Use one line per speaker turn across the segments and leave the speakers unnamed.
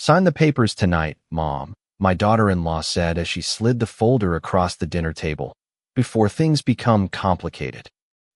Sign the papers tonight, Mom, my daughter-in-law said as she slid the folder across the dinner table, before things become complicated.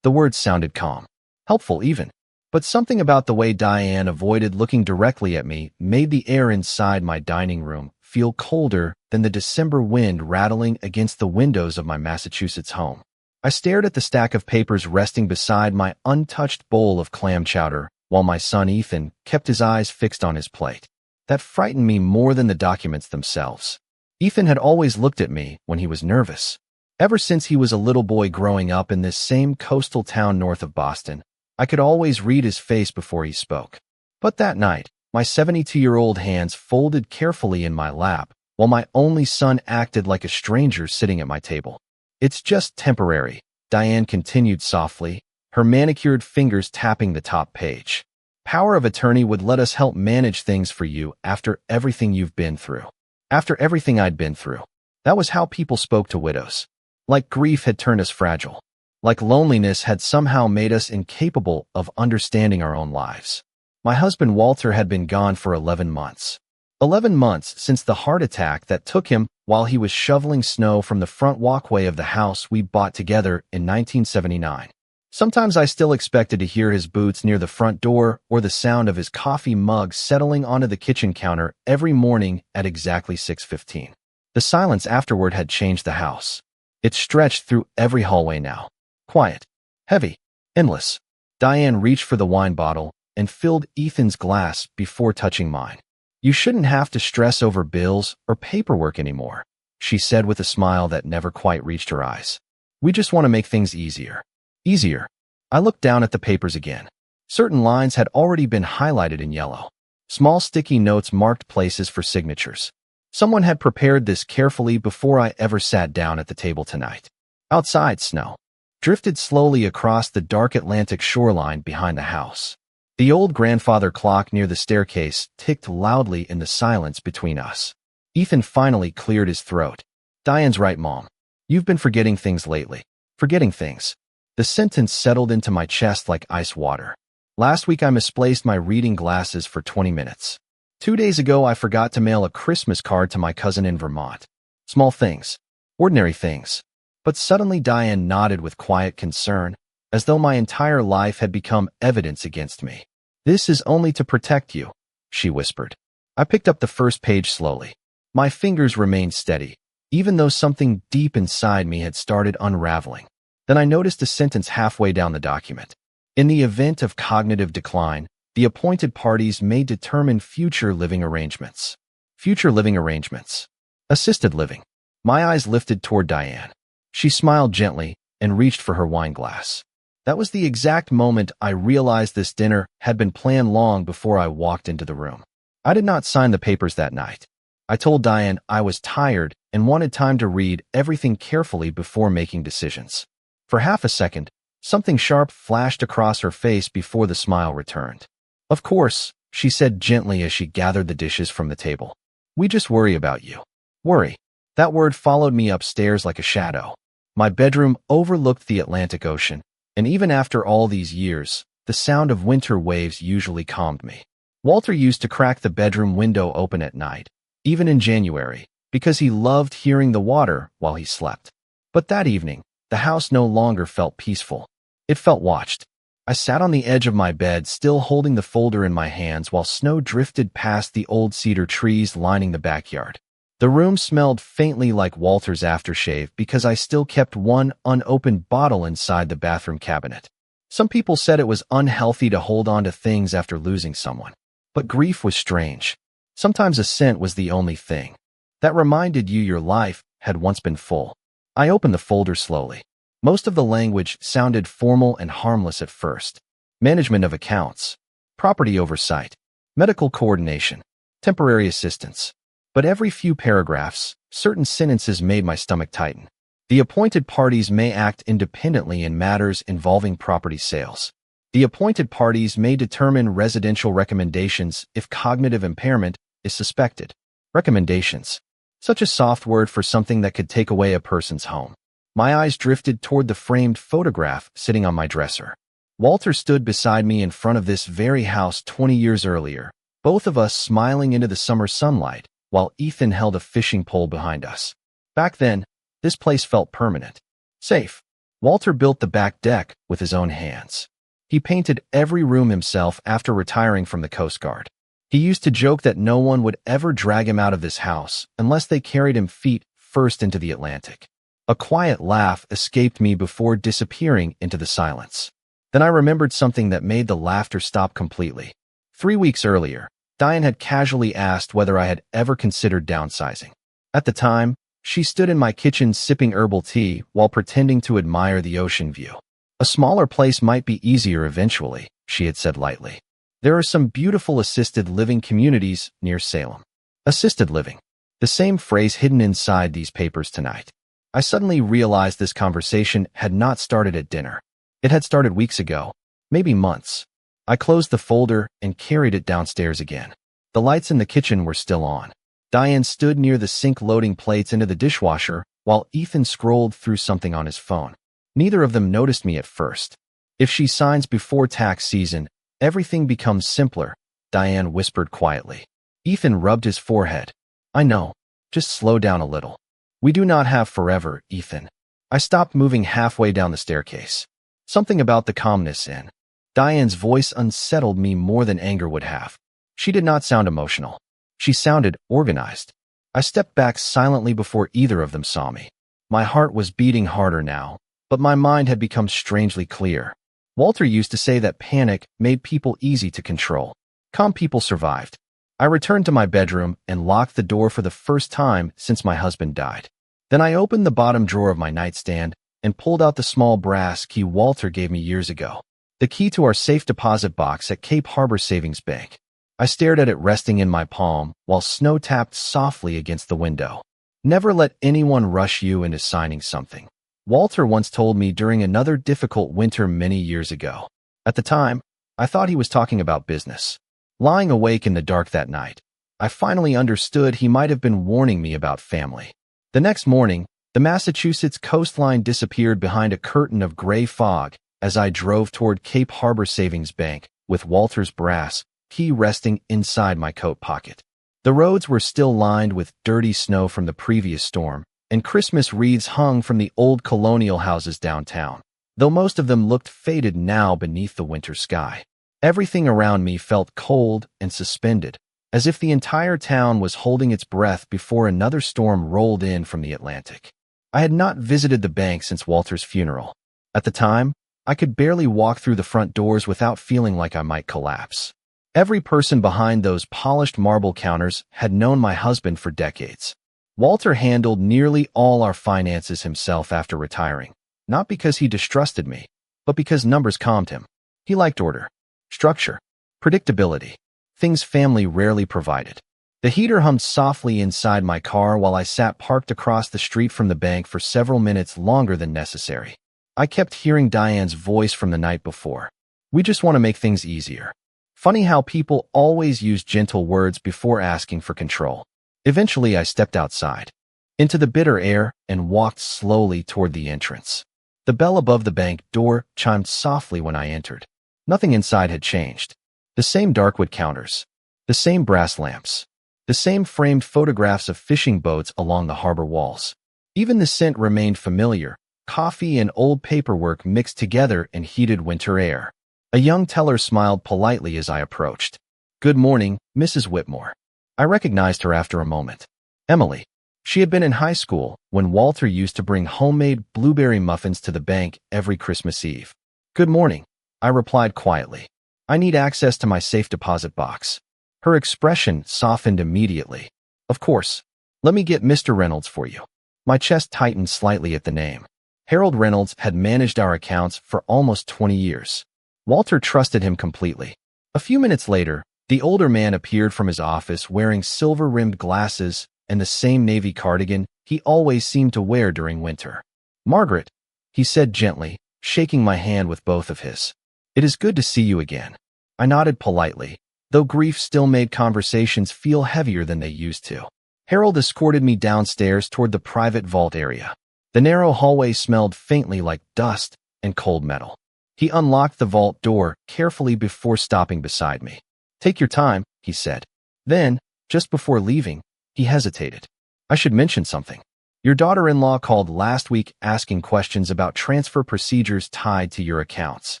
The words sounded calm, helpful even, but something about the way Diane avoided looking directly at me made the air inside my dining room feel colder than the December wind rattling against the windows of my Massachusetts home. I stared at the stack of papers resting beside my untouched bowl of clam chowder while my son Ethan kept his eyes fixed on his plate. That frightened me more than the documents themselves. Ethan had always looked at me when he was nervous. Ever since he was a little boy growing up in this same coastal town north of Boston, I could always read his face before he spoke. But that night, my 72-year-old hands folded carefully in my lap, while my only son acted like a stranger sitting at my table. It's just temporary, Diane continued softly, her manicured fingers tapping the top page. Power of attorney would let us help manage things for you after everything you've been through. After everything I'd been through. That was how people spoke to widows. Like grief had turned us fragile. Like loneliness had somehow made us incapable of understanding our own lives. My husband Walter had been gone for 11 months. 11 months since the heart attack that took him while he was shoveling snow from the front walkway of the house we bought together in 1979. Sometimes I still expected to hear his boots near the front door or the sound of his coffee mug settling onto the kitchen counter every morning at exactly 6:15. The silence afterward had changed the house. It stretched through every hallway now. Quiet, heavy, endless. Diane reached for the wine bottle and filled Ethan's glass before touching mine. You shouldn't have to stress over bills or paperwork anymore, she said with a smile that never quite reached her eyes. We just want to make things easier. Easier. I looked down at the papers again. Certain lines had already been highlighted in yellow. Small sticky notes marked places for signatures. Someone had prepared this carefully before I ever sat down at the table tonight. Outside, snow drifted slowly across the dark Atlantic shoreline behind the house. The old grandfather clock near the staircase ticked loudly in the silence between us. Ethan finally cleared his throat. Diane's right, Mom. You've been forgetting things lately. Forgetting things. The sentence settled into my chest like ice water. Last week I misplaced my reading glasses for 20 minutes. 2 days ago I forgot to mail a Christmas card to my cousin in Vermont. Small things. Ordinary things. But suddenly Diane nodded with quiet concern, as though my entire life had become evidence against me. This is only to protect you, she whispered. I picked up the first page slowly. My fingers remained steady, even though something deep inside me had started unraveling. Then I noticed a sentence halfway down the document. In the event of cognitive decline, the appointed parties may determine future living arrangements. Future living arrangements. Assisted living. My eyes lifted toward Diane. She smiled gently and reached for her wine glass. That was the exact moment I realized this dinner had been planned long before I walked into the room. I did not sign the papers that night. I told Diane I was tired and wanted time to read everything carefully before making decisions. For half a second, something sharp flashed across her face before the smile returned. Of course, she said gently as she gathered the dishes from the table. We just worry about you. Worry. That word followed me upstairs like a shadow. My bedroom overlooked the Atlantic Ocean, and even after all these years, the sound of winter waves usually calmed me. Walter used to crack the bedroom window open at night, even in January, because he loved hearing the water while he slept. But that evening, the house no longer felt peaceful. It felt watched. I sat on the edge of my bed, still holding the folder in my hands while snow drifted past the old cedar trees lining the backyard. The room smelled faintly like Walter's aftershave because I still kept one unopened bottle inside the bathroom cabinet. Some people said it was unhealthy to hold on to things after losing someone. But grief was strange. Sometimes a scent was the only thing that reminded you your life had once been full. I opened the folder slowly. Most of the language sounded formal and harmless at first. Management of accounts, property oversight, medical coordination, temporary assistance. But every few paragraphs, certain sentences made my stomach tighten. The appointed parties may act independently in matters involving property sales. The appointed parties may determine residential recommendations if cognitive impairment is suspected. Recommendations. Such a soft word for something that could take away a person's home. My eyes drifted toward the framed photograph sitting on my dresser. Walter stood beside me in front of this very house 20 years earlier, both of us smiling into the summer sunlight, while Ethan held a fishing pole behind us. Back then, this place felt permanent. Safe. Walter built the back deck with his own hands. He painted every room himself after retiring from the Coast Guard. He used to joke that no one would ever drag him out of this house unless they carried him feet first into the Atlantic. A quiet laugh escaped me before disappearing into the silence. Then I remembered something that made the laughter stop completely. 3 weeks earlier, Diane had casually asked whether I had ever considered downsizing. At the time, she stood in my kitchen sipping herbal tea while pretending to admire the ocean view. A smaller place might be easier eventually, she had said lightly. There are some beautiful assisted living communities near Salem. Assisted living. The same phrase hidden inside these papers tonight. I suddenly realized this conversation had not started at dinner. It had started weeks ago, maybe months. I closed the folder and carried it downstairs again. The lights in the kitchen were still on. Diane stood near the sink loading plates into the dishwasher while Ethan scrolled through something on his phone. Neither of them noticed me at first. If she signs before tax season, everything becomes simpler, Diane whispered quietly. Ethan rubbed his forehead. I know. Just slow down a little. We do not have forever, Ethan. I stopped moving halfway down the staircase. Something about the calmness in Diane's voice unsettled me more than anger would have. She did not sound emotional. She sounded organized. I stepped back silently before either of them saw me. My heart was beating harder now, but my mind had become strangely clear. Walter used to say that panic made people easy to control. Calm people survived. I returned to my bedroom and locked the door for the first time since my husband died. Then I opened the bottom drawer of my nightstand and pulled out the small brass key Walter gave me years ago. The key to our safe deposit box at Cape Harbor Savings Bank. I stared at it resting in my palm while snow tapped softly against the window. Never let anyone rush you into signing something. Walter once told me during another difficult winter many years ago. At the time, I thought he was talking about business. Lying awake in the dark that night, I finally understood he might have been warning me about family. The next morning, the Massachusetts coastline disappeared behind a curtain of gray fog as I drove toward Cape Harbor Savings Bank with Walter's brass key resting inside my coat pocket. The roads were still lined with dirty snow from the previous storm, and Christmas wreaths hung from the old colonial houses downtown, though most of them looked faded now beneath the winter sky. Everything around me felt cold and suspended, as if the entire town was holding its breath before another storm rolled in from the Atlantic. I had not visited the bank since Walter's funeral. At the time, I could barely walk through the front doors without feeling like I might collapse. Every person behind those polished marble counters had known my husband for decades. Walter handled nearly all our finances himself after retiring, not because he distrusted me, but because numbers calmed him. He liked order, structure, predictability, things family rarely provided. The heater hummed softly inside my car while I sat parked across the street from the bank for several minutes longer than necessary. I kept hearing Diane's voice from the night before. We just want to make things easier. Funny how people always use gentle words before asking for control. Eventually, I stepped outside, into the bitter air, and walked slowly toward the entrance. The bell above the bank door chimed softly when I entered. Nothing inside had changed. The same darkwood counters, the same brass lamps, the same framed photographs of fishing boats along the harbor walls. Even the scent remained familiar, coffee and old paperwork mixed together in heated winter air. A young teller smiled politely as I approached. Good morning, Mrs. Whitmore. I recognized her after a moment. Emily. She had been in high school when Walter used to bring homemade blueberry muffins to the bank every Christmas Eve. Good morning, I replied quietly. I need access to my safe deposit box. Her expression softened immediately. Of course. Let me get Mr. Reynolds for you. My chest tightened slightly at the name. Harold Reynolds had managed our accounts for almost 20 years. Walter trusted him completely. A few minutes later, the older man appeared from his office wearing silver-rimmed glasses and the same navy cardigan he always seemed to wear during winter. Margaret, he said gently, shaking my hand with both of his. It is good to see you again. I nodded politely, though grief still made conversations feel heavier than they used to. Harold escorted me downstairs toward the private vault area. The narrow hallway smelled faintly like dust and cold metal. He unlocked the vault door carefully before stopping beside me. Take your time, he said. Then, just before leaving, he hesitated. I should mention something. Your daughter-in-law called last week asking questions about transfer procedures tied to your accounts.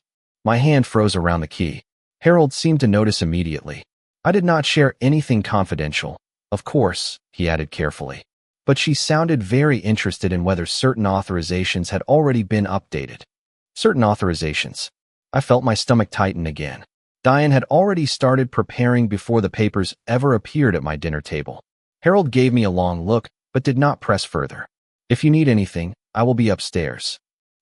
My hand froze around the key. Harold seemed to notice immediately. I did not share anything confidential, of course, he added carefully. But she sounded very interested in whether certain authorizations had already been updated. Certain authorizations. I felt my stomach tighten again. Diane had already started preparing before the papers ever appeared at my dinner table. Harold gave me a long look, but did not press further. If you need anything, I will be upstairs.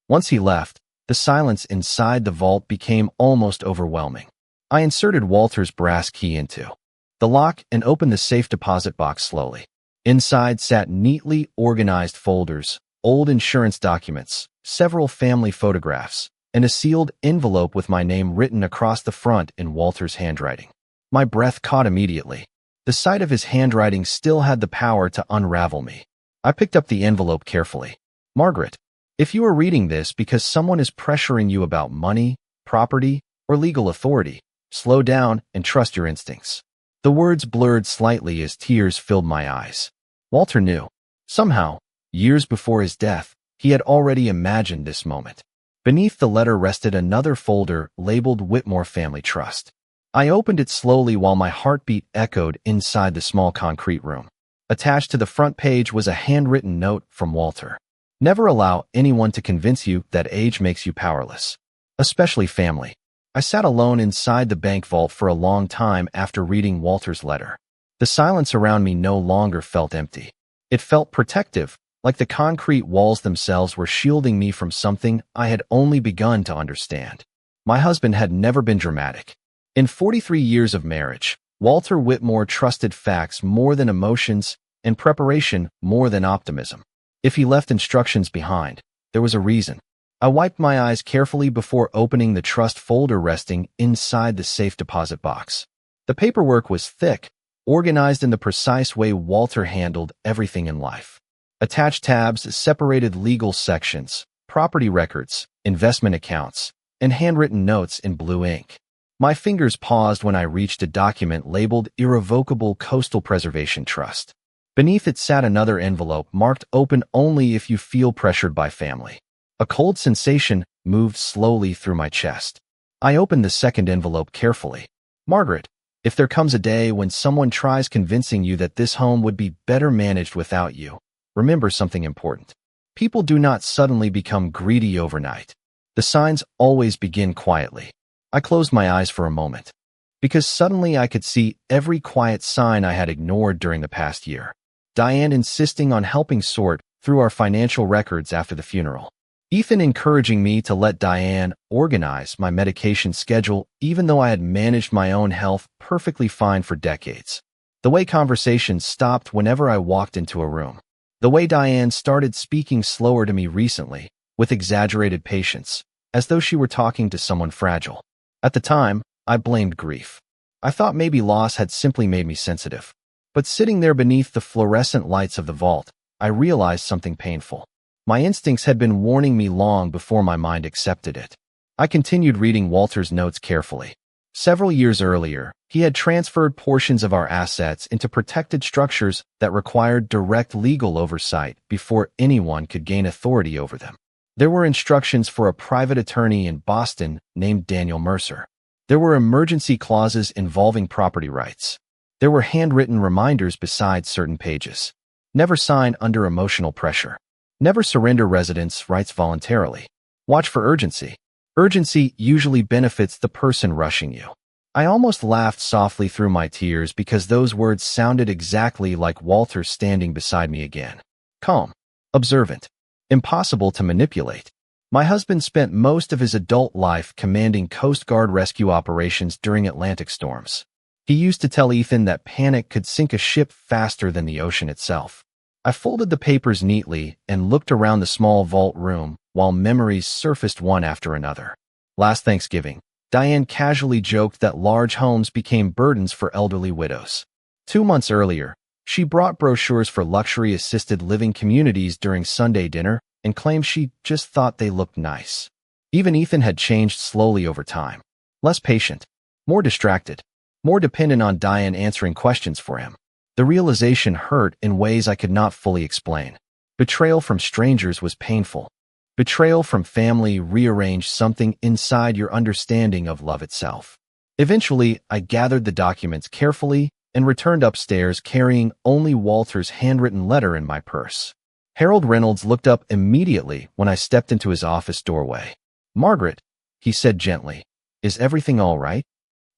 Once he left, the silence inside the vault became almost overwhelming. I inserted Walter's brass key into the lock and opened the safe deposit box slowly. Inside sat neatly organized folders, old insurance documents, several family photographs, and a sealed envelope with my name written across the front in Walter's handwriting. My breath caught immediately. The sight of his handwriting still had the power to unravel me. I picked up the envelope carefully. Margaret, if you are reading this because someone is pressuring you about money, property, or legal authority, slow down and trust your instincts. The words blurred slightly as tears filled my eyes. Walter knew. Somehow, years before his death, he had already imagined this moment. Beneath the letter rested another folder labeled Whitmore Family Trust. I opened it slowly while my heartbeat echoed inside the small concrete room. Attached to the front page was a handwritten note from Walter. Never allow anyone to convince you that age makes you powerless. Especially family. I sat alone inside the bank vault for a long time after reading Walter's letter. The silence around me no longer felt empty. It felt protective, like the concrete walls themselves were shielding me from something I had only begun to understand. My husband had never been dramatic. In 43 years of marriage, Walter Whitmore trusted facts more than emotions and preparation more than optimism. If he left instructions behind, there was a reason. I wiped my eyes carefully before opening the trust folder resting inside the safe deposit box. The paperwork was thick, organized in the precise way Walter handled everything in life. Attached tabs separated legal sections, property records, investment accounts, and handwritten notes in blue ink. My fingers paused when I reached a document labeled Irrevocable Coastal Preservation Trust. Beneath it sat another envelope marked Open Only If You Feel Pressured by Family. A cold sensation moved slowly through my chest. I opened the second envelope carefully. Margaret, if there comes a day when someone tries convincing you that this home would be better managed without you, remember something important. People do not suddenly become greedy overnight. The signs always begin quietly. I closed my eyes for a moment, because suddenly I could see every quiet sign I had ignored during the past year. Diane insisting on helping sort through our financial records after the funeral. Ethan encouraging me to let Diane organize my medication schedule even though I had managed my own health perfectly fine for decades. The way conversations stopped whenever I walked into a room. The way Diane started speaking slower to me recently, with exaggerated patience, as though she were talking to someone fragile. At the time, I blamed grief. I thought maybe loss had simply made me sensitive. But sitting there beneath the fluorescent lights of the vault, I realized something painful. My instincts had been warning me long before my mind accepted it. I continued reading Walter's notes carefully. Several years earlier, he had transferred portions of our assets into protected structures that required direct legal oversight before anyone could gain authority over them. There were instructions for a private attorney in Boston named Daniel Mercer. There were emergency clauses involving property rights. There were handwritten reminders beside certain pages. Never sign under emotional pressure. Never surrender residence rights voluntarily. Watch for urgency. Urgency usually benefits the person rushing you. I almost laughed softly through my tears because those words sounded exactly like Walter standing beside me again. Calm. Observant. Impossible to manipulate. My husband spent most of his adult life commanding Coast Guard rescue operations during Atlantic storms. He used to tell Ethan that panic could sink a ship faster than the ocean itself. I folded the papers neatly and looked around the small vault room while memories surfaced one after another. Last Thanksgiving, Diane casually joked that large homes became burdens for elderly widows. 2 months earlier, she brought brochures for luxury assisted living communities during Sunday dinner and claimed she just thought they looked nice. Even Ethan had changed slowly over time. Less patient, more distracted, more dependent on Diane answering questions for him. The realization hurt in ways I could not fully explain. Betrayal from strangers was painful. Betrayal from family rearranged something inside your understanding of love itself. Eventually, I gathered the documents carefully and returned upstairs carrying only Walter's handwritten letter in my purse. Harold Reynolds looked up immediately when I stepped into his office doorway. "Margaret," he said gently, "is everything all right?"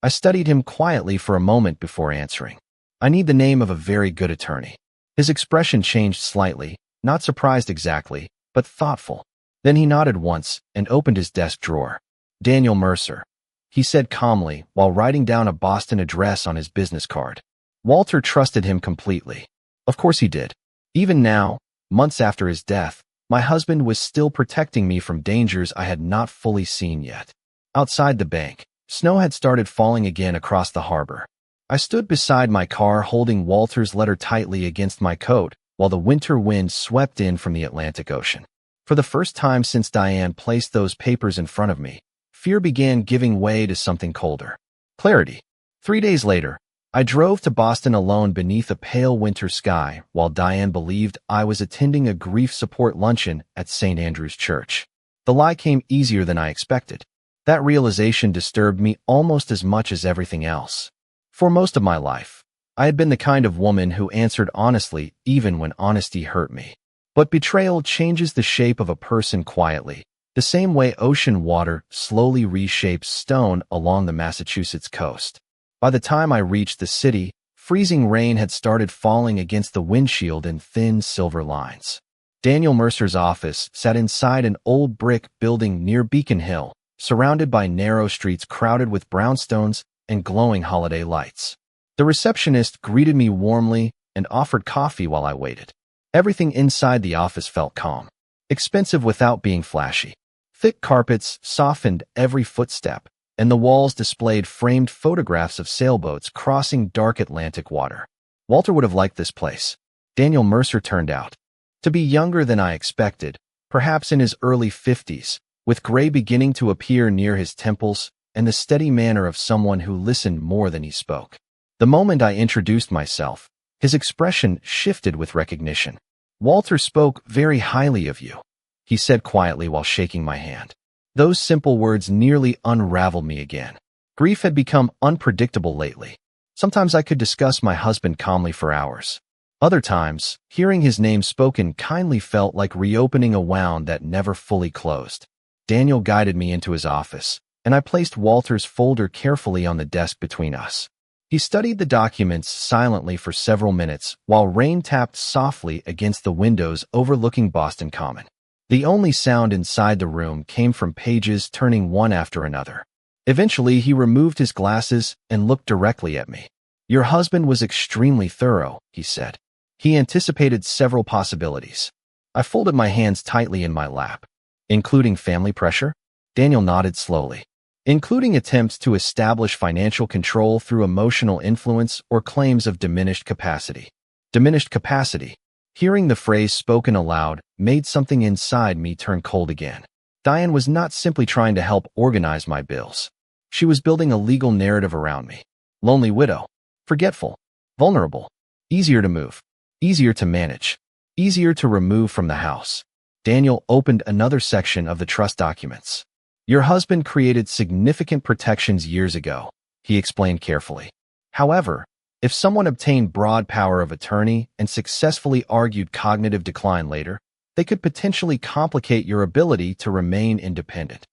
I studied him quietly for a moment before answering. "I need the name of a very good attorney." His expression changed slightly, not surprised exactly, but thoughtful. Then he nodded once and opened his desk drawer. "Daniel Mercer," he said calmly while writing down a Boston address on his business card. Walter trusted him completely. Of course he did. Even now, months after his death, my husband was still protecting me from dangers I had not fully seen yet. Outside the bank, snow had started falling again across the harbor. I stood beside my car holding Walter's letter tightly against my coat while the winter wind swept in from the Atlantic Ocean. For the first time since Diane placed those papers in front of me, fear began giving way to something colder. Clarity. 3 days later, I drove to Boston alone beneath a pale winter sky while Diane believed I was attending a grief support luncheon at St. Andrew's Church. The lie came easier than I expected. That realization disturbed me almost as much as everything else. For most of my life, I had been the kind of woman who answered honestly even when honesty hurt me. But betrayal changes the shape of a person quietly, the same way ocean water slowly reshapes stone along the Massachusetts coast. By the time I reached the city, freezing rain had started falling against the windshield in thin silver lines. Daniel Mercer's office sat inside an old brick building near Beacon Hill, surrounded by narrow streets crowded with brownstones and glowing holiday lights. The receptionist greeted me warmly and offered coffee while I waited. Everything inside the office felt calm, expensive without being flashy. Thick carpets softened every footstep, and the walls displayed framed photographs of sailboats crossing dark Atlantic water. Walter would have liked this place. Daniel Mercer turned out to be younger than I expected, perhaps in his early 50s, with gray beginning to appear near his temples and the steady manner of someone who listened more than he spoke. The moment I introduced myself, his expression shifted with recognition. "Walter spoke very highly of you," he said quietly while shaking my hand. Those simple words nearly unraveled me again. Grief had become unpredictable lately. Sometimes I could discuss my husband calmly for hours. Other times, hearing his name spoken kindly felt like reopening a wound that never fully closed. Daniel guided me into his office, and I placed Walter's folder carefully on the desk between us. He studied the documents silently for several minutes while rain tapped softly against the windows overlooking Boston Common. The only sound inside the room came from pages turning one after another. Eventually, he removed his glasses and looked directly at me. "Your husband was extremely thorough," he said. He anticipated several possibilities. I folded my hands tightly in my lap. "Including family pressure?" Daniel nodded slowly. "Including attempts to establish financial control through emotional influence or claims of diminished capacity." Diminished capacity. Hearing the phrase spoken aloud made something inside me turn cold again. Diane was not simply trying to help organize my bills. She was building a legal narrative around me. Lonely widow. Forgetful. Vulnerable. Easier to move. Easier to manage. Easier to remove from the house. Daniel opened another section of the trust documents. "Your husband created significant protections years ago," he explained carefully. "However, if someone obtained broad power of attorney and successfully argued cognitive decline later, they could potentially complicate your ability to remain independent."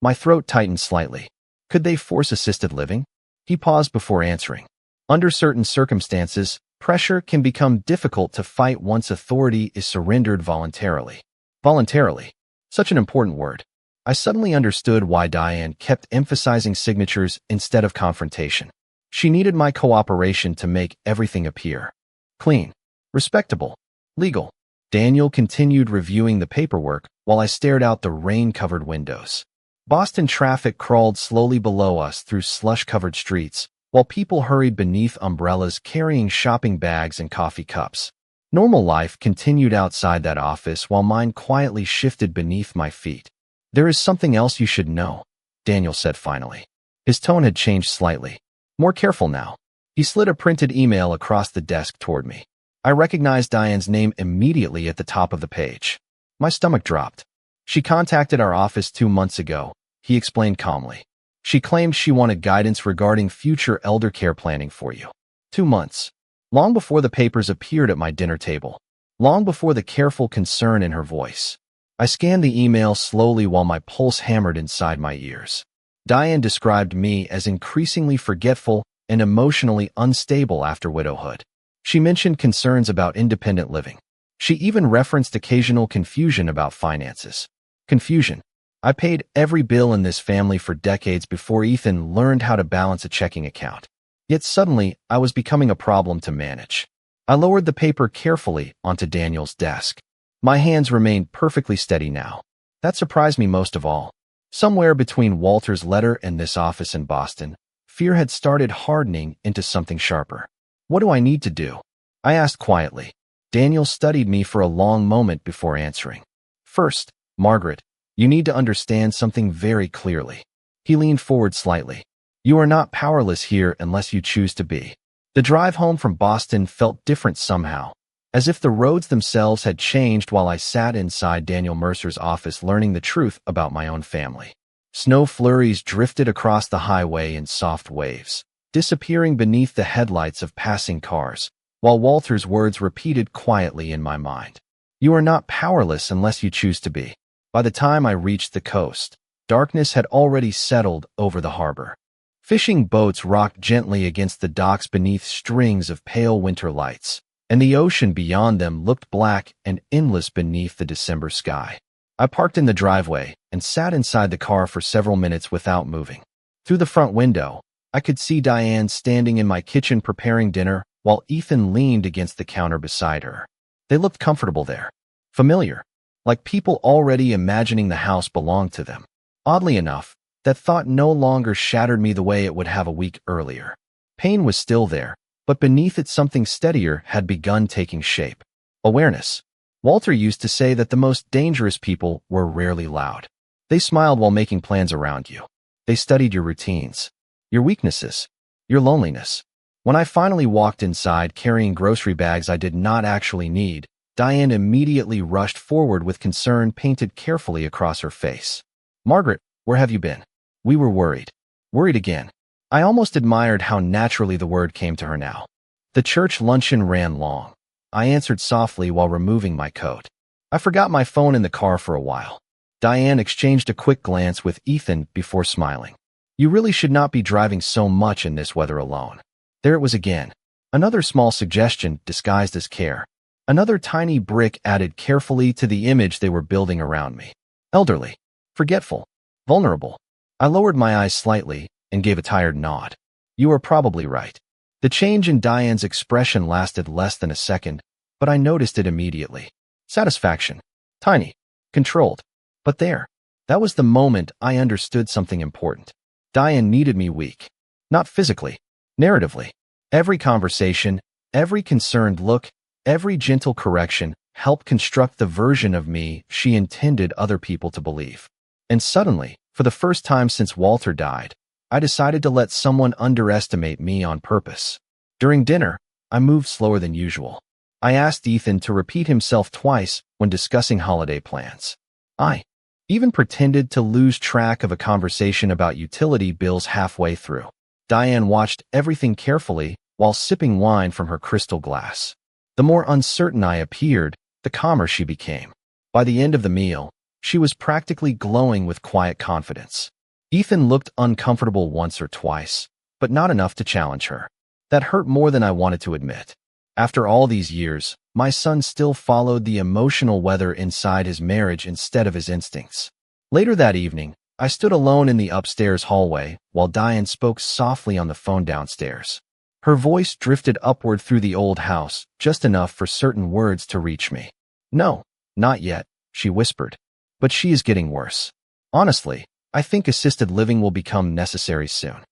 My throat tightened slightly. "Could they force assisted living?" He paused before answering. "Under certain circumstances, pressure can become difficult to fight once authority is surrendered voluntarily." Voluntarily. Such an important word. I suddenly understood why Diane kept emphasizing signatures instead of confrontation. She needed my cooperation to make everything appear clean, respectable, legal. Daniel continued reviewing the paperwork while I stared out the rain-covered windows. Boston traffic crawled slowly below us through slush-covered streets, while people hurried beneath umbrellas carrying shopping bags and coffee cups. Normal life continued outside that office while mine quietly shifted beneath my feet. "There is something else you should know," Daniel said finally. His tone had changed slightly. More careful now. He slid a printed email across the desk toward me. I recognized Diane's name immediately at the top of the page. My stomach dropped. She contacted our office 2 months ago, he explained calmly. She claimed she wanted guidance regarding future elder care planning for you. 2 months. Long before the papers appeared at my dinner table. Long before the careful concern in her voice. I scanned the email slowly while my pulse hammered inside my ears. Diane described me as increasingly forgetful and emotionally unstable after widowhood. She mentioned concerns about independent living. She even referenced occasional confusion about finances. Confusion. I paid every bill in this family for decades before Ethan learned how to balance a checking account. Yet suddenly, I was becoming a problem to manage. I lowered the paper carefully onto Daniel's desk. My hands remained perfectly steady now. That surprised me most of all. Somewhere between Walter's letter and this office in Boston, fear had started hardening into something sharper. What do I need to do? I asked quietly. Daniel studied me for a long moment before answering. First, Margaret, you need to understand something very clearly. He leaned forward slightly. You are not powerless here unless you choose to be. The drive home from Boston felt different somehow, as if the roads themselves had changed while I sat inside Daniel Mercer's office learning the truth about my own family. Snow flurries drifted across the highway in soft waves, disappearing beneath the headlights of passing cars, while Walter's words repeated quietly in my mind. You are not powerless unless you choose to be. By the time I reached the coast, darkness had already settled over the harbor. Fishing boats rocked gently against the docks beneath strings of pale winter lights, and the ocean beyond them looked black and endless beneath the December sky. I parked in the driveway and sat inside the car for several minutes without moving. Through the front window, I could see Diane standing in my kitchen preparing dinner while Ethan leaned against the counter beside her. They looked comfortable there. Familiar. Like people already imagining the house belonged to them. Oddly enough, that thought no longer shattered me the way it would have a week earlier. Pain was still there, but beneath it something steadier had begun taking shape. Awareness. Walter used to say that the most dangerous people were rarely loud. They smiled while making plans around you. They studied your routines, your weaknesses, your loneliness. When I finally walked inside carrying grocery bags I did not actually need, Diane immediately rushed forward with concern painted carefully across her face. Margaret, where have you been? We were worried. Worried again. I almost admired how naturally the word came to her now. The church luncheon ran long. I answered softly while removing my coat. I forgot my phone in the car for a while. Diane exchanged a quick glance with Ethan before smiling. You really should not be driving so much in this weather alone. There it was again. Another small suggestion disguised as care. Another tiny brick added carefully to the image they were building around me. Elderly. Forgetful. Vulnerable. I lowered my eyes slightly and gave a tired nod. You are probably right. The change in Diane's expression lasted less than a second, but I noticed it immediately. Satisfaction. Tiny. Controlled. But there. That was the moment I understood something important. Diane needed me weak. Not physically. Narratively. Every conversation, every concerned look, every gentle correction helped construct the version of me she intended other people to believe. And suddenly, for the first time since Walter died, I decided to let someone underestimate me on purpose. During dinner, I moved slower than usual. I asked Ethan to repeat himself twice when discussing holiday plans. I even pretended to lose track of a conversation about utility bills halfway through. Diane watched everything carefully while sipping wine from her crystal glass. The more uncertain I appeared, the calmer she became. By the end of the meal, she was practically glowing with quiet confidence. Ethan looked uncomfortable once or twice, but not enough to challenge her. That hurt more than I wanted to admit. After all these years, my son still followed the emotional weather inside his marriage instead of his instincts. Later that evening, I stood alone in the upstairs hallway while Diane spoke softly on the phone downstairs. Her voice drifted upward through the old house, just enough for certain words to reach me. No, not yet, she whispered. But she is getting worse. Honestly, I think assisted living will become necessary soon.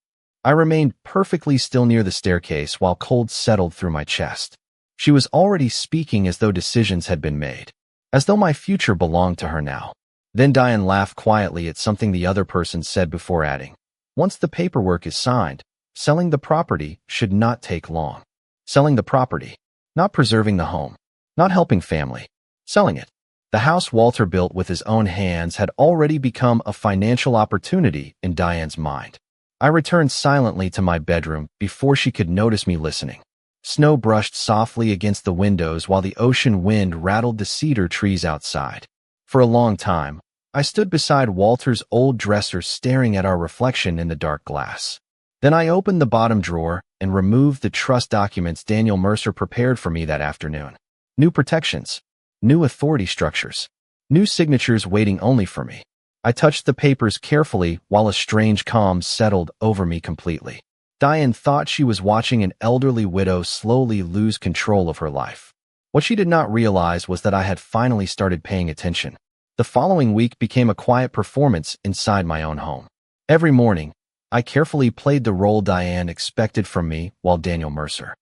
I remained perfectly still near the staircase while cold settled through my chest. She was already speaking as though decisions had been made, as though my future belonged to her now. Then Diane laughed quietly at something the other person said before adding, once the paperwork is signed, Selling the property should not take long. Selling the property, not preserving the home, not helping family. Selling it. The house Walter built with his own hands had already become a financial opportunity in Diane's mind. I returned silently to my bedroom before she could notice me listening. Snow brushed softly against the windows while the ocean wind rattled the cedar trees outside. For a long time, I stood beside Walter's old dresser staring at our reflection in the dark glass. Then I opened the bottom drawer and removed the trust documents Daniel Mercer prepared for me that afternoon. New protections, new authority structures, new signatures waiting only for me. I touched the papers carefully while a strange calm settled over me completely. Diane thought she was watching an elderly widow slowly lose control of her life. What she did not realize was that I had finally started paying attention. The following week became a quiet performance inside my own home. Every morning, I carefully played the role Diane expected from me while Daniel Mercer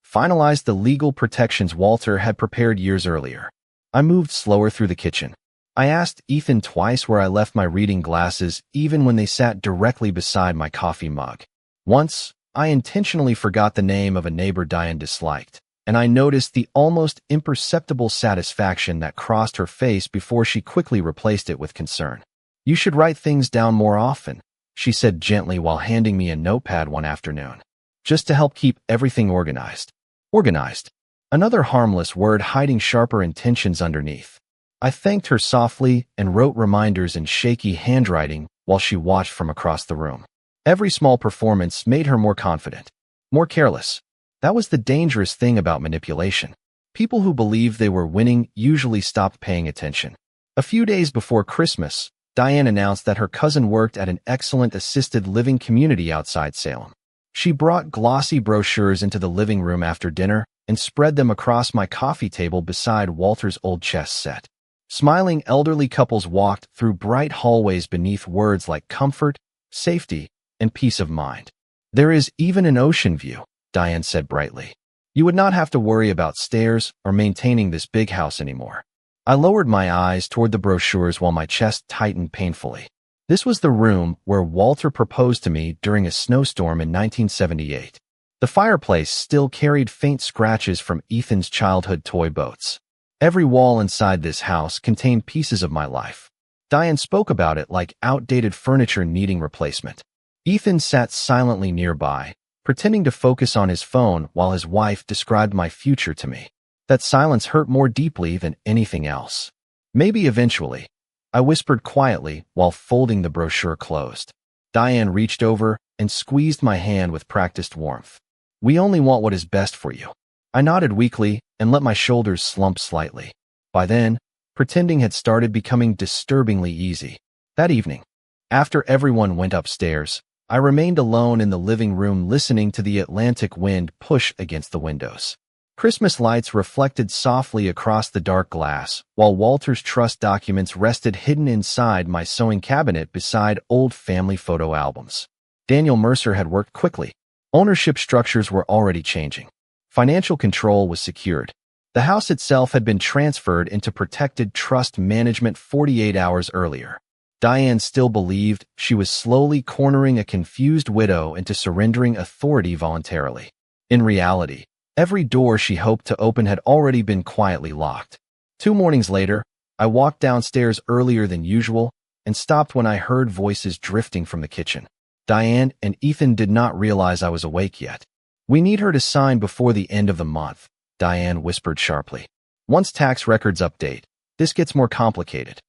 finalized the legal protections Walter had prepared years earlier. I moved slower through the kitchen. I asked Ethan twice where I left my reading glasses even when they sat directly beside my coffee mug. Once, I intentionally forgot the name of a neighbor Diane disliked, and I noticed the almost imperceptible satisfaction that crossed her face before she quickly replaced it with concern. "You should write things down more often," she said gently while handing me a notepad one afternoon. "Just to help keep everything organized." Organized. Another harmless word hiding sharper intentions underneath. I thanked her softly and wrote reminders in shaky handwriting while she watched from across the room. Every small performance made her more confident, more careless. That was the dangerous thing about manipulation. People who believed they were winning usually stopped paying attention. A few days before Christmas, Diane announced that her cousin worked at an excellent assisted living community outside Salem. She brought glossy brochures into the living room after dinner and spread them across my coffee table beside Walter's old chess set. Smiling elderly couples walked through bright hallways beneath words like comfort, safety, and peace of mind. "There is even an ocean view," Diane said brightly. "You would not have to worry about stairs or maintaining this big house anymore." I lowered my eyes toward the brochures while my chest tightened painfully. This was the room where Walter proposed to me during a snowstorm in 1978. The fireplace still carried faint scratches from Ethan's childhood toy boats. Every wall inside this house contained pieces of my life. Diane spoke about it like outdated furniture needing replacement. Ethan sat silently nearby, pretending to focus on his phone while his wife described my future to me. That silence hurt more deeply than anything else. "Maybe eventually," I whispered quietly while folding the brochure closed. Diane reached over and squeezed my hand with practiced warmth. "We only want what is best for you." I nodded weakly and let my shoulders slump slightly. By then, pretending had started becoming disturbingly easy. That evening, after everyone went upstairs, I remained alone in the living room listening to the Atlantic wind push against the windows. Christmas lights reflected softly across the dark glass, while Walter's trust documents rested hidden inside my sewing cabinet beside old family photo albums. Daniel Mercer had worked quickly. Ownership structures were already changing. Financial control was secured. The house itself had been transferred into protected trust management 48 hours earlier. Diane still believed she was slowly cornering a confused widow into surrendering authority voluntarily. In reality, every door she hoped to open had already been quietly locked. 2 mornings later, I walked downstairs earlier than usual and stopped when I heard voices drifting from the kitchen. Diane and Ethan did not realize I was awake yet. "We need her to sign before the end of the month," Diane whispered sharply. "Once tax records update, this gets more complicated."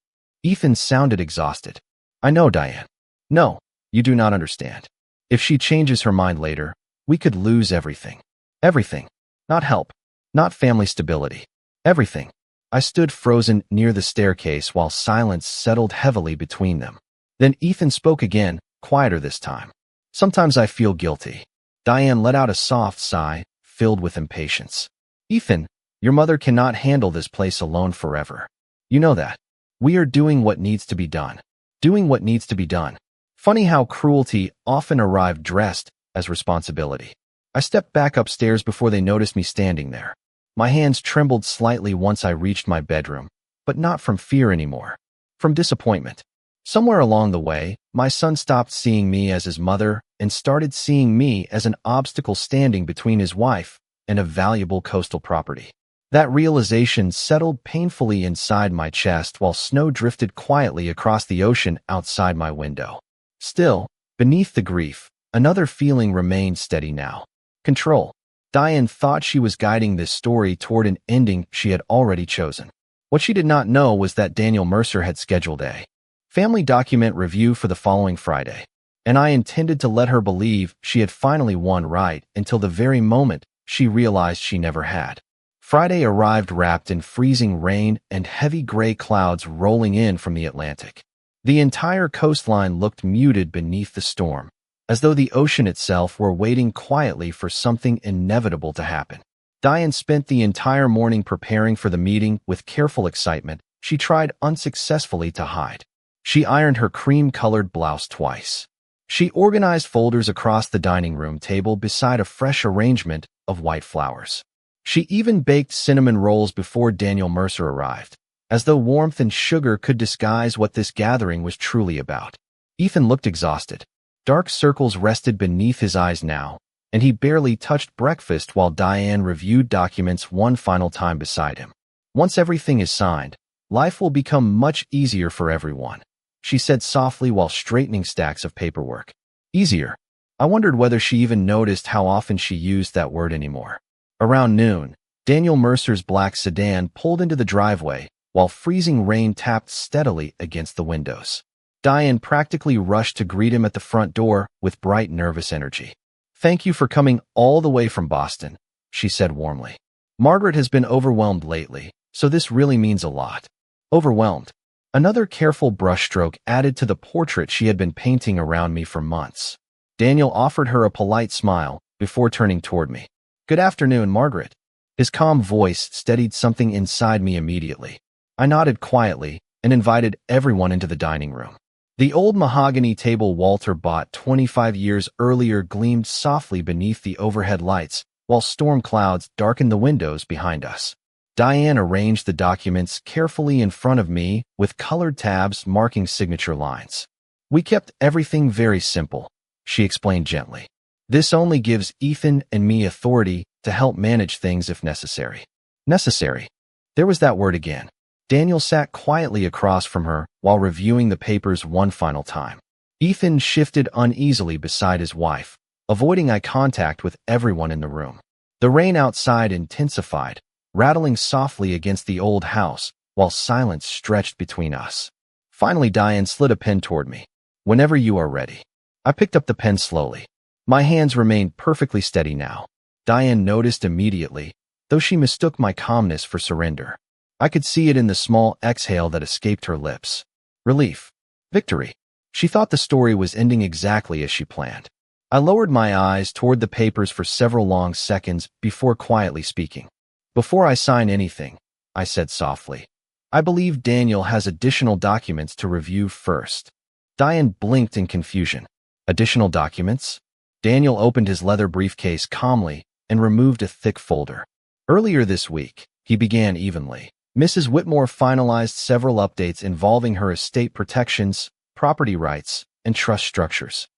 Ethan sounded exhausted. "I know, Diane. No, you do not understand. If she changes her mind later, we could lose everything. Everything. Not help. Not family stability. Everything." I stood frozen near the staircase while silence settled heavily between them. Then Ethan spoke again, quieter this time. "Sometimes I feel guilty." Diane let out a soft sigh, filled with impatience. "Ethan, your mother cannot handle this place alone forever. You know that. We are doing what needs to be done. Doing what needs to be done." Funny how cruelty often arrived dressed as responsibility. I stepped back upstairs before they noticed me standing there. My hands trembled slightly once I reached my bedroom, but not from fear anymore. From disappointment. Somewhere along the way, my son stopped seeing me as his mother and started seeing me as an obstacle standing between his wife and a valuable coastal property. That realization settled painfully inside my chest while snow drifted quietly across the ocean outside my window. Still, beneath the grief, another feeling remained steady now. Control. Diane thought she was guiding this story toward an ending she had already chosen. What she did not know was that Daniel Mercer had scheduled a family document review for the following Friday, and I intended to let her believe she had finally won right until the very moment she realized she never had. Friday arrived wrapped in freezing rain and heavy gray clouds rolling in from the Atlantic. The entire coastline looked muted beneath the storm, as though the ocean itself were waiting quietly for something inevitable to happen. Diane spent the entire morning preparing for the meeting with careful excitement she tried unsuccessfully to hide. She ironed her cream-colored blouse twice. She organized folders across the dining room table beside a fresh arrangement of white flowers. She even baked cinnamon rolls before Daniel Mercer arrived, as though warmth and sugar could disguise what this gathering was truly about. Ethan looked exhausted. Dark circles rested beneath his eyes now, and he barely touched breakfast while Diane reviewed documents one final time beside him. Once everything is signed, life will become much easier for everyone, she said softly while straightening stacks of paperwork. Easier. I wondered whether she even noticed how often she used that word anymore. Around noon, Daniel Mercer's black sedan pulled into the driveway while freezing rain tapped steadily against the windows. Diane practically rushed to greet him at the front door with bright, nervous energy. "Thank you for coming all the way from Boston," she said warmly. "Margaret has been overwhelmed lately, so this really means a lot." Overwhelmed. Another careful brushstroke added to the portrait she had been painting around me for months. Daniel offered her a polite smile before turning toward me. "Good afternoon, Margaret." His calm voice steadied something inside me immediately. I nodded quietly and invited everyone into the dining room. The old mahogany table Walter bought 25 years earlier gleamed softly beneath the overhead lights, while storm clouds darkened the windows behind us. Diane arranged the documents carefully in front of me with colored tabs marking signature lines. "We kept everything very simple," she explained gently. "This only gives Ethan and me authority to help manage things if necessary." Necessary. There was that word again. Daniel sat quietly across from her while reviewing the papers one final time. Ethan shifted uneasily beside his wife, avoiding eye contact with everyone in the room. The rain outside intensified, rattling softly against the old house while silence stretched between us. Finally, Diane slid a pen toward me. "Whenever you are ready." I picked up the pen slowly. My hands remained perfectly steady now. Diane noticed immediately, though she mistook my calmness for surrender. I could see it in the small exhale that escaped her lips. Relief. Victory. She thought the story was ending exactly as she planned. I lowered my eyes toward the papers for several long seconds before quietly speaking. "Before I sign anything," I said softly, "I believe Daniel has additional documents to review first." Diane blinked in confusion. Additional documents? Daniel opened his leather briefcase calmly and removed a thick folder. "Earlier this week," he began evenly, "Mrs. Whitmore finalized several updates involving her estate protections, property rights, and trust structures."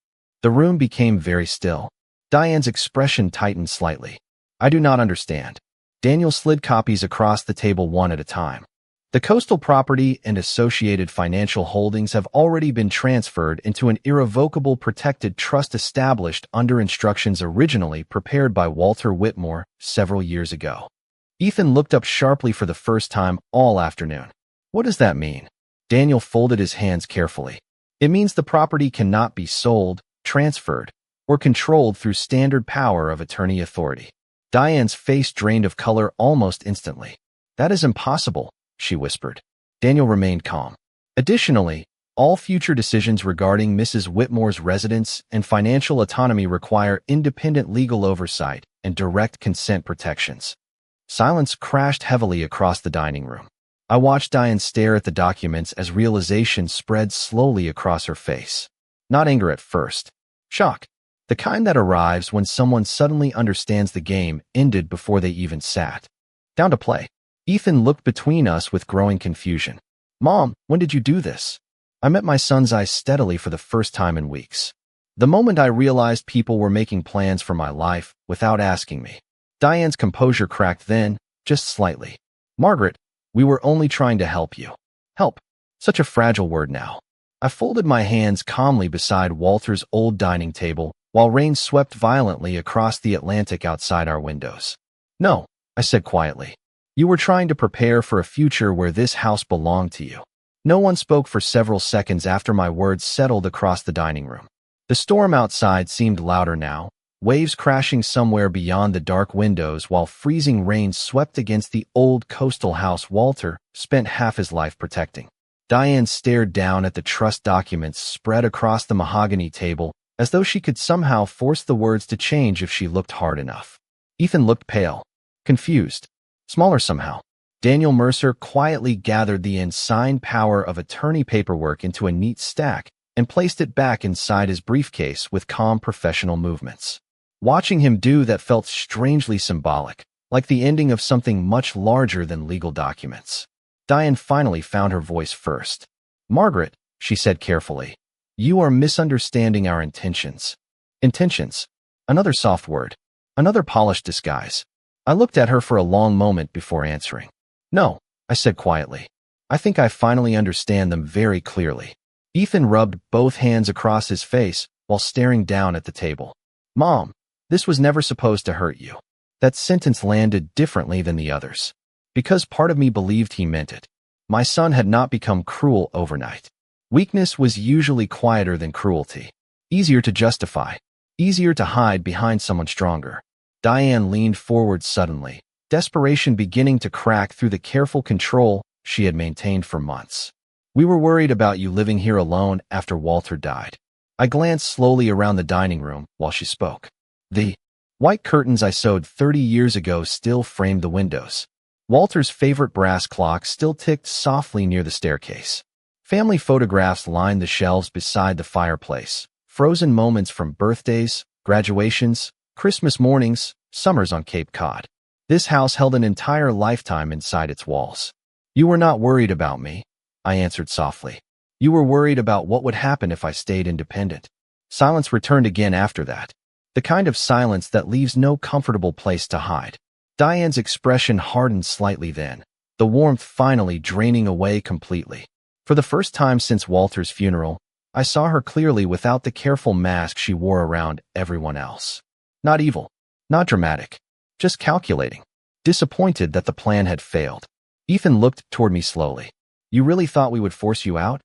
The room became very still. Diane's expression tightened slightly. "I do not understand." Daniel slid copies across the table one at a time. "The coastal property and associated financial holdings have already been transferred into an irrevocable protected trust established under instructions originally prepared by Walter Whitmore several years ago." Ethan looked up sharply for the first time all afternoon. "What does that mean?" Daniel folded his hands carefully. "It means the property cannot be sold, transferred, or controlled through standard power of attorney authority." Diane's face drained of color almost instantly. "That is impossible," she whispered. Daniel remained calm. "Additionally, all future decisions regarding Mrs. Whitmore's residence and financial autonomy require independent legal oversight and direct consent protections." Silence crashed heavily across the dining room. I watched Diane stare at the documents as realization spread slowly across her face. Not anger at first. Shock. The kind that arrives when someone suddenly understands the game ended before they even sat down to play. Ethan looked between us with growing confusion. "Mom, when did you do this?" I met my son's eyes steadily for the first time in weeks. The moment I realized people were making plans for my life without asking me. Diane's composure cracked then, just slightly. Margaret, we were only trying to help you. Help. Such a fragile word now. I folded my hands calmly beside Walter's old dining table while rain swept violently across the Atlantic outside our windows. No, I said quietly. You were trying to prepare for a future where this house belonged to you. No one spoke for several seconds after my words settled across the dining room. The storm outside seemed louder now, waves crashing somewhere beyond the dark windows while freezing rain swept against the old coastal house Walter spent half his life protecting. Diane stared down at the trust documents spread across the mahogany table as though she could somehow force the words to change if she looked hard enough. Ethan looked pale, confused, smaller somehow. Daniel Mercer quietly gathered the unsigned power of attorney paperwork into a neat stack and placed it back inside his briefcase with calm professional movements. Watching him do that felt strangely symbolic, like the ending of something much larger than legal documents. Diane finally found her voice first. Margaret, she said carefully, you are misunderstanding our intentions. Intentions. Another soft word. Another polished disguise. I looked at her for a long moment before answering. No, I said quietly. I think I finally understand them very clearly. Ethan rubbed both hands across his face while staring down at the table. Mom, this was never supposed to hurt you. That sentence landed differently than the others. Because part of me believed he meant it. My son had not become cruel overnight. Weakness was usually quieter than cruelty. Easier to justify. Easier to hide behind someone stronger. Diane leaned forward suddenly, desperation beginning to crack through the careful control she had maintained for months. We were worried about you living here alone after Walter died. I glanced slowly around the dining room while she spoke. The white curtains I sewed 30 years ago still framed the windows. Walter's favorite brass clock still ticked softly near the staircase. Family photographs lined the shelves beside the fireplace, frozen moments from birthdays, graduations, Christmas mornings, summers on Cape Cod. This house held an entire lifetime inside its walls. You were not worried about me, I answered softly. You were worried about what would happen if I stayed independent. Silence returned again after that. The kind of silence that leaves no comfortable place to hide. Diane's expression hardened slightly then, the warmth finally draining away completely. For the first time since Walter's funeral, I saw her clearly without the careful mask she wore around everyone else. Not evil, not dramatic, just calculating, disappointed that the plan had failed. Ethan looked toward me slowly. You really thought we would force you out?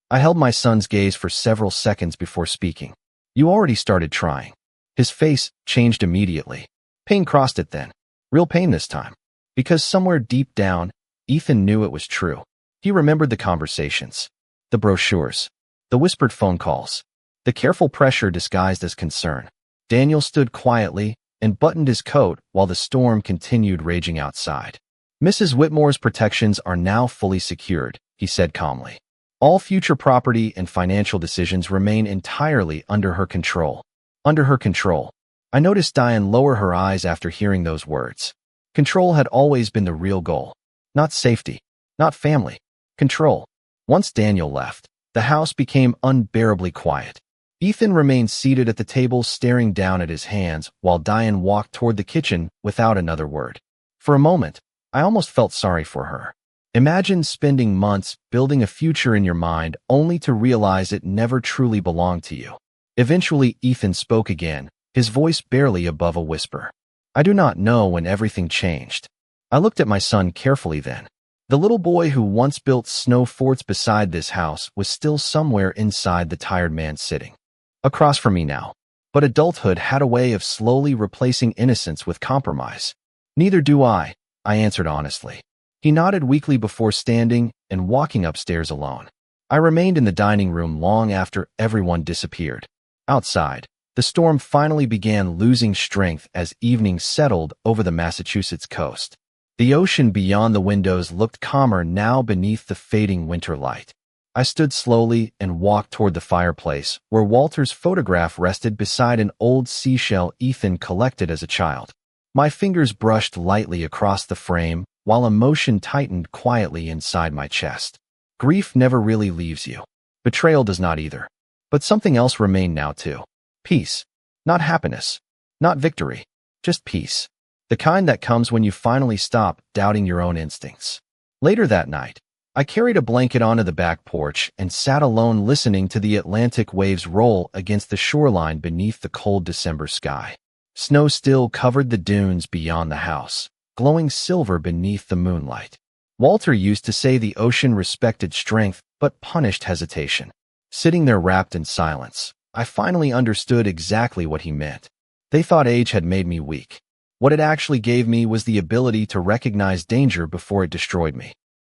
I held my son's gaze for several seconds before speaking. You already started trying. His face changed immediately. Pain crossed it then. Real pain this time. Because somewhere deep down, Ethan knew it was true. He remembered the conversations, the brochures, the whispered phone calls, the careful pressure disguised as concern. Daniel stood quietly and buttoned his coat while the storm continued raging outside. Mrs. Whitmore's protections are now fully secured, he said calmly. All future property and financial decisions remain entirely under her control. Under her control. I noticed Diane lower her eyes after hearing those words. Control had always been the real goal. Not safety. Not family. Control. Once Daniel left, the house became unbearably quiet. Ethan remained seated at the table staring down at his hands while Diane walked toward the kitchen without another word. For a moment, I almost felt sorry for her. Imagine spending months building a future in your mind only to realize it never truly belonged to you. Eventually, Ethan spoke again, his voice barely above a whisper. I do not know when everything changed. I looked at my son carefully then. The little boy who once built snow forts beside this house was still somewhere inside the tired man sitting across from me now. But adulthood had a way of slowly replacing innocence with compromise. Neither do I answered honestly. He nodded weakly before standing and walking upstairs alone. I remained in the dining room long after everyone disappeared. Outside, the storm finally began losing strength as evening settled over the Massachusetts coast. The ocean beyond the windows looked calmer now beneath the fading winter light. I stood slowly and walked toward the fireplace, where Walter's photograph rested beside an old seashell Ethan collected as a child. My fingers brushed lightly across the frame, while emotion tightened quietly inside my chest. Grief never really leaves you. Betrayal does not either. But something else remained now too. Peace. Not happiness. Not victory. Just peace. The kind that comes when you finally stop doubting your own instincts. Later that night, I carried a blanket onto the back porch and sat alone listening to the Atlantic waves roll against the shoreline beneath the cold December sky. Snow still covered the dunes beyond the house, glowing silver beneath the moonlight. Walter used to say the ocean respected strength but punished hesitation. Sitting there wrapped in silence, I finally understood exactly what he meant. They thought age had made me weak. What it actually gave me was the ability to recognize danger before it destroyed me.